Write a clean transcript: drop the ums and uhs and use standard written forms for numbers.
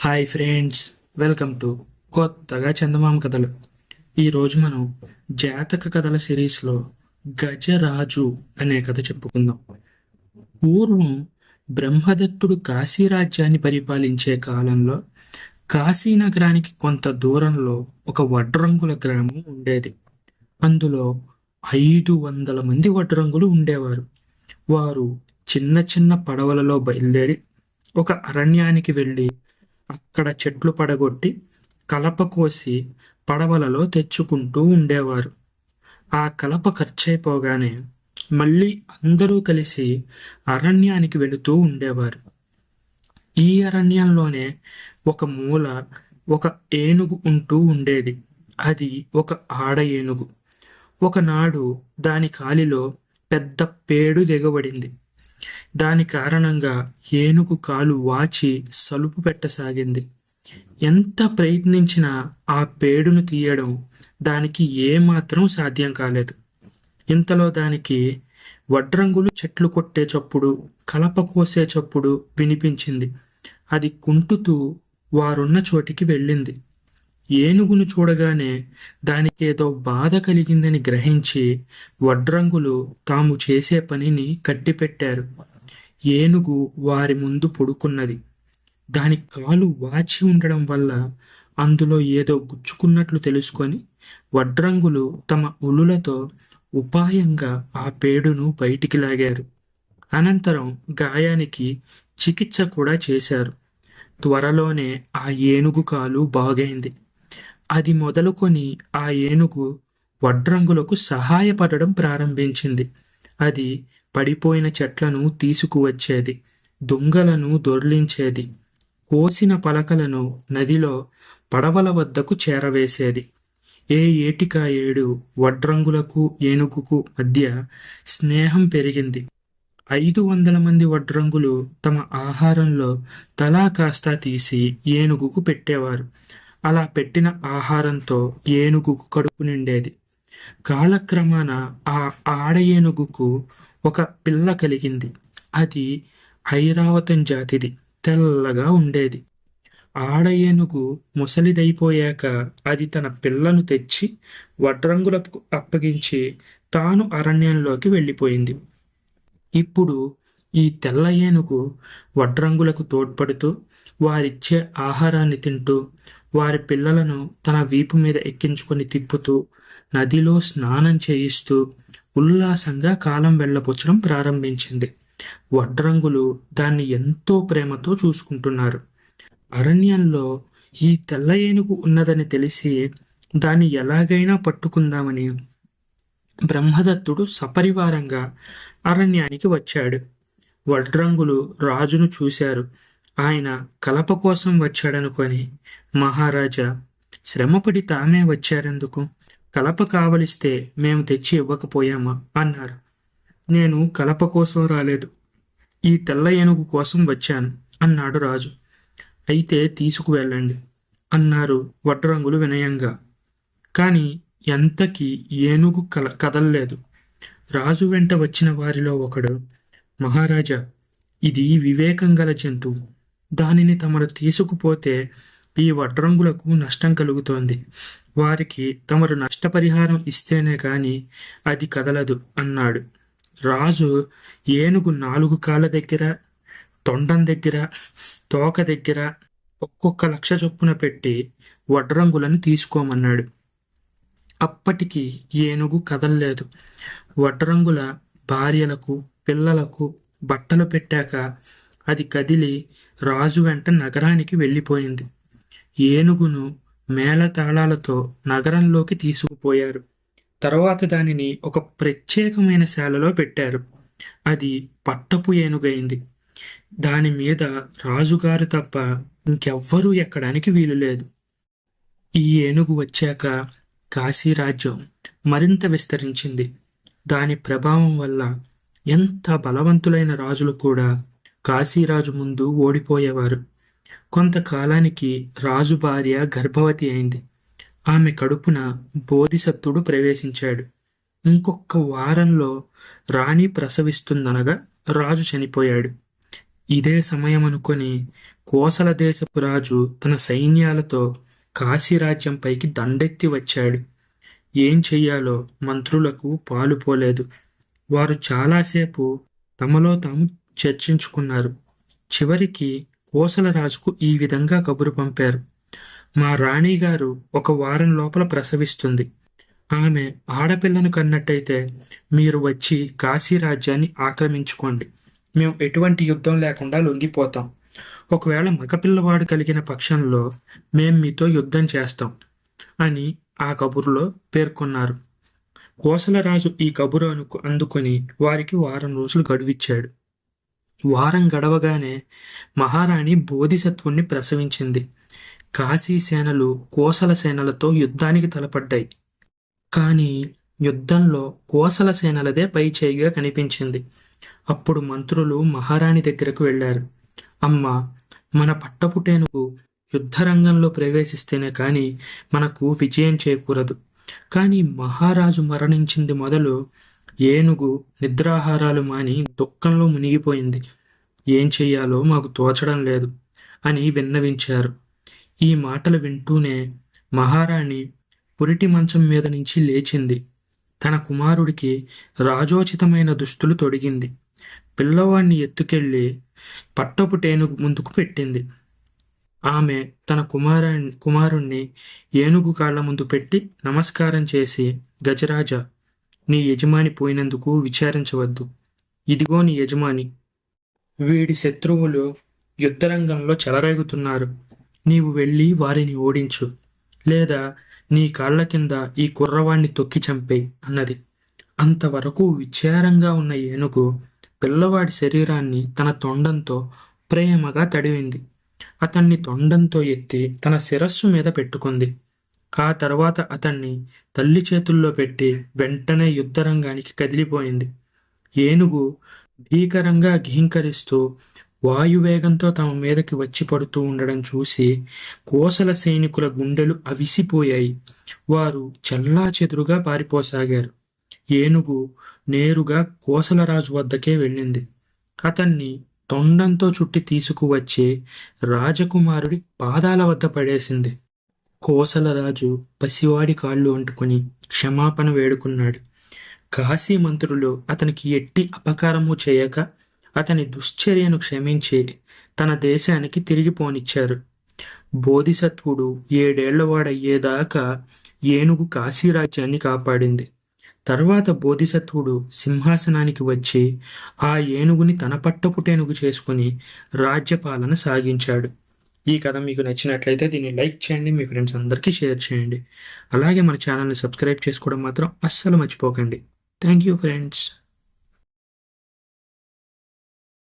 Hi friends, welcome to కొత్తగా చందమామ కథలు. ఈరోజు మనం జాతక కథల సిరీస్లో గజరాజు అనే కథ చెప్పుకుందాం. పూర్వం బ్రహ్మదత్తుడు కాశీ రాజ్యాన్ని పరిపాలించే కాలంలో కాశీ నగరానికి కొంత దూరంలో ఒక వడ్రంగుల గ్రామం ఉండేది. అందులో 500 మంది వడ్రంగులు ఉండేవారు. వారు చిన్న చిన్న పడవలలో బయలుదేరి ఒక అరణ్యానికి వెళ్ళి అక్కడ చెట్లు పడగొట్టి కలప కోసి పడవలలో తెచ్చుకుంటూ ఉండేవారు. ఆ కలప ఖర్చయిపోగానే మళ్ళీ అందరూ కలిసి అరణ్యానికి వెళుతూ ఉండేవారు. ఈ అరణ్యంలోనే ఒక మూల ఒక ఏనుగు ఉంటూ ఉండేది. అది ఒక ఆడ ఏనుగు. ఒకనాడు దాని కాలిలో పెద్ద పేడు దిగబడింది. దాని కారణంగా ఏనుగు కాలు వాచి సలుపు పెట్టసాగింది. ఎంత ప్రయత్నించినా ఆ పేడును తీయడం దానికి ఏమాత్రం సాధ్యం కాలేదు. ఇంతలో దానికి వడ్రంగులు చెట్లు కొట్టే చప్పుడు, కలప కోసే చప్పుడు వినిపించింది. అది కుంటుతూ వారున్న చోటికి వెళ్ళింది. ఏనుగును చూడగానే దానికేదో బాధ కలిగిందని గ్రహించి వడ్రంగులు తాము చేసే పనిని కట్టిపెట్టారు. ఏనుగు వారి ముందు పడుకున్నది. దాని కాలు వాచి ఉండడం వల్ల అందులో ఏదో గుచ్చుకున్నట్లు తెలుసుకొని వడ్రంగులు తమ ఉలులతో ఉపాయంగా ఆ పేడును బయటికి లాగారు. అనంతరం గాయానికి చికిత్స కూడా చేశారు. త్వరలోనే ఆ ఏనుగు కాలు బాగైంది. అది మొదలుకొని ఆ ఏనుగు వడ్రంగులకు సహాయపడడం ప్రారంభించింది. అది పడిపోయిన చెట్లను తీసుకువచ్చేది, దుంగలను దొర్లించేది, కోసిన పలకలను నదిలో పడవల వద్దకు చేరవేసేది. ఏ ఏటికా ఏడు వడ్రంగులకు ఏనుగుకు మధ్య స్నేహం పెరిగింది. 500 మంది వడ్రంగులు తమ ఆహారంలో తలా కాస్తా తీసి ఏనుగుకు పెట్టేవారు. అలా పెట్టిన ఆహారంతో ఏనుగుకు కడుపు నిండేది. కాలక్రమాన ఆ ఆడ ఏనుగుకు ఒక పిల్ల కలిగింది. అది ఐరావతం జాతిది, తెల్లగా ఉండేది. ఆడ ఏనుగు ముసలిదైపోయాక అది తన పిల్లను తెచ్చి వడ్రంగులకు అప్పగించి తాను అరణ్యంలోకి వెళ్ళిపోయింది. ఇప్పుడు ఈ తెల్ల ఏనుగు వడ్రంగులకు తోడ్పడుతూ వారిచ్చే ఆహారాన్ని తింటూ వారి పిల్లలను తన వీపు మీద ఎక్కించుకొని తిప్పుతూ నదిలో స్నానం చేయిస్తూ ఉల్లాసంగా కాలం వెళ్ళబుచ్చడం ప్రారంభించింది. వడ్రంగులు దాన్ని ఎంతో ప్రేమతో చూసుకుంటున్నారు. అరణ్యంలో ఈ తెల్ల ఏనుగు ఉన్నదని తెలిసి దాన్ని ఎలాగైనా పట్టుకుందామని బ్రహ్మదత్తుడు సపరివారంగా అరణ్యానికి వచ్చాడు. వడ్రంగులు రాజును చూశారు. ఆయన కలప కోసం వచ్చాడనుకొని, మహారాజా, శ్రమపడి తామే వచ్చారెందుకు? కలప కావలిస్తే మేము తెచ్చి ఇవ్వకపోయామా అన్నారు. నేను కలప కోసం రాలేదు, ఈ తెల్ల ఏనుగు కోసం వచ్చాను అన్నాడు రాజు. అయితే తీసుకువెళ్ళండి అన్నారు వడ్రంగులు వినయంగా. కాని ఎంతకీ ఏనుగు కదల్లేదు. రాజు వెంట వచ్చిన వారిలో ఒకడు, మహారాజా, ఇది వివేకం గల జంతువు. దానిని తమరు తీసుకుపోతే ఈ వడ్రంగులకు నష్టం కలుగుతోంది. వారికి తమరు నష్టపరిహారం ఇస్తేనే కాని అది కదలదు అన్నాడు. రాజు ఏనుగు 4 కాళ్ళ దగ్గర, తొండం దగ్గర, తోక దగ్గర ఒక్కొక్క లక్ష చొప్పున పెట్టి వడ్రంగులను తీసుకోమన్నాడు. అప్పటికి ఏనుగు కదల్లేదు. వడ్రంగుల భార్యలకు పిల్లలకు బట్టలు పెట్టాక అది కదిలి రాజు వెంట నగరానికి వెళ్ళిపోయింది. ఏనుగును మేళతాళాలతో నగరంలోకి తీసుకుపోయారు. తర్వాత దానిని ఒక ప్రత్యేకమైన శాలలో పెట్టారు. అది పట్టపు ఏనుగైంది. దాని మీద రాజుగారు తప్ప ఇంకెవ్వరూ ఎక్కడానికి వీలులేదు. ఈ ఏనుగు వచ్చాక కాశీరాజ్యం మరింత విస్తరించింది. దాని ప్రభావం వల్ల ఎంత బలవంతులైన రాజులు కూడా కాశీరాజు ముందు ఓడిపోయేవారు. కొంతకాలానికి రాజు భార్య గర్భవతి అయింది. ఆమె కడుపున బోధిసత్వుడు ప్రవేశించాడు. ఇంకొక వారంలో రాణి ప్రసవిస్తుందనగా రాజు చనిపోయాడు. ఇదే సమయం అనుకొని కోసల దేశపు రాజు తన సైన్యాలతో కాశీరాజ్యంపైకి దండెత్తి వచ్చాడు. ఏం చెయ్యాలో మంత్రులకు పాలుపోలేదు. వారు చాలాసేపు తమలో తాము చర్చించుకున్నారు. చివరికి కోసల రాజుకు ఈ విధంగా కబురు పంపారు: మా రాణిగారు 1 వారం లోపల ప్రసవిస్తుంది. ఆమె ఆడపిల్లను కన్నట్టయితే మీరు వచ్చి కాశీ రాజ్యాన్ని ఆక్రమించుకోండి. మేము ఎటువంటి యుద్ధం లేకుండా లొంగిపోతాం. ఒకవేళ మగపిల్లవాడు కలిగిన పక్షంలో మేం మీతో యుద్ధం చేస్తాం అని ఆ కబురులో పేర్కొన్నారు. కోసలరాజు ఈ కబురు అందుకుని వారికి 1 వారం రోజులు గడువిచ్చాడు. వారం గడవగానే మహారాణి బోధిసత్వుణ్ణి ప్రసవించింది. కాశీ సేనలు కోసల సేనలతో యుద్ధానికి తలపడ్డాయి. కానీ యుద్ధంలో కోసల సేనలదే పైచేయిగా కనిపించింది. అప్పుడు మంత్రులు మహారాణి దగ్గరకు వెళ్ళారు. అమ్మా, మన పట్టపుటేనుగు యుద్ధరంగంలో ప్రవేశిస్తేనే కానీ మనకు విజయం చేకూరదు. కానీ మహారాజు మరణించింది మొదలు ఏనుగు నిద్రాహారాలు మాని దుఃఖంలో మునిగిపోయింది. ఏం చెయ్యాలో మాకు తోచడం లేదు అని విన్నవించారు. ఈ మాటలు వింటూనే మహారాణి పురిటి మంచం మీద నుంచి లేచింది. తన కుమారుడికి రాజోచితమైన దుస్తులు తొడిగింది. పిల్లవాణ్ణి ఎత్తుకెళ్ళి పట్టపుటేనుగు ముందుకు పెట్టింది. ఆమె తన కుమారుణ్ణి ఏనుగు కాళ్ల ముందు పెట్టి నమస్కారం చేసి, గజరాజా, నీ యజమాని పోయినందుకు విచారించవద్దు. ఇదిగో నీ యజమాని. వీడి శత్రువులు యుద్ధరంగంలో చెలరేగుతున్నారు. నీవు వెళ్ళి వారిని ఓడించు, లేదా నీ కాళ్ల కింద ఈ కుర్రవాణ్ణి తొక్కి చంపేయి అన్నది. అంతవరకు విచారంగా ఉన్న ఏనుగు పిల్లవాడి శరీరాన్ని తన తొండంతో ప్రేమగా తడివింది. అతన్ని తొండంతో ఎత్తి తన శిరస్సు మీద పెట్టుకుంది. ఆ తర్వాత అతన్ని తల్లి చేతుల్లో పెట్టి వెంటనే యుద్ధరంగానికి కదిలిపోయింది. ఏనుగు భీకరంగా ఘీంకరిస్తూ వాయువేగంతో తమ మీదకి వచ్చి పడుతూ ఉండడం చూసి కోసల సైనికుల గుండెలు అవిసిపోయాయి. వారు చెల్లాచెదురుగా పారిపోసాగారు. ఏనుగు నేరుగా కోసలరాజు వద్దకే వెళ్ళింది. అతన్ని తొండంతో చుట్టి తీసుకువచ్చి రాజకుమారుడి పాదాల వద్ద పడేసింది. కోసలరాజు పసివాడి కాళ్ళు అంటుకుని క్షమాపణ వేడుకున్నాడు. కాశీ మంత్రులు అతనికి ఎట్టి అపకారము చేయక అతని దుశ్చర్యను క్షమించి తన దేశానికి తిరిగి పోనిచ్చారు. బోధిసత్వుడు 7 ఏళ్లవాడయ్యేదాకా ఏనుగు కాశీరాజ్యాన్ని కాపాడింది. తర్వాత బోధిసత్వుడు సింహాసనానికి వచ్చి ఆ ఏనుగుని తన పట్టపుటేనుగు చేసుకుని రాజ్యపాలన సాగించాడు. ఈ కథ మీకు నచ్చినట్లయితే దీన్ని లైక్ చేయండి, మీ ఫ్రెండ్స్ అందరికీ షేర్ చేయండి. అలాగే మన ఛానల్ని సబ్స్క్రైబ్ చేసుకోవడం మాత్రం అస్సలు మర్చిపోకండి. Thank you friends.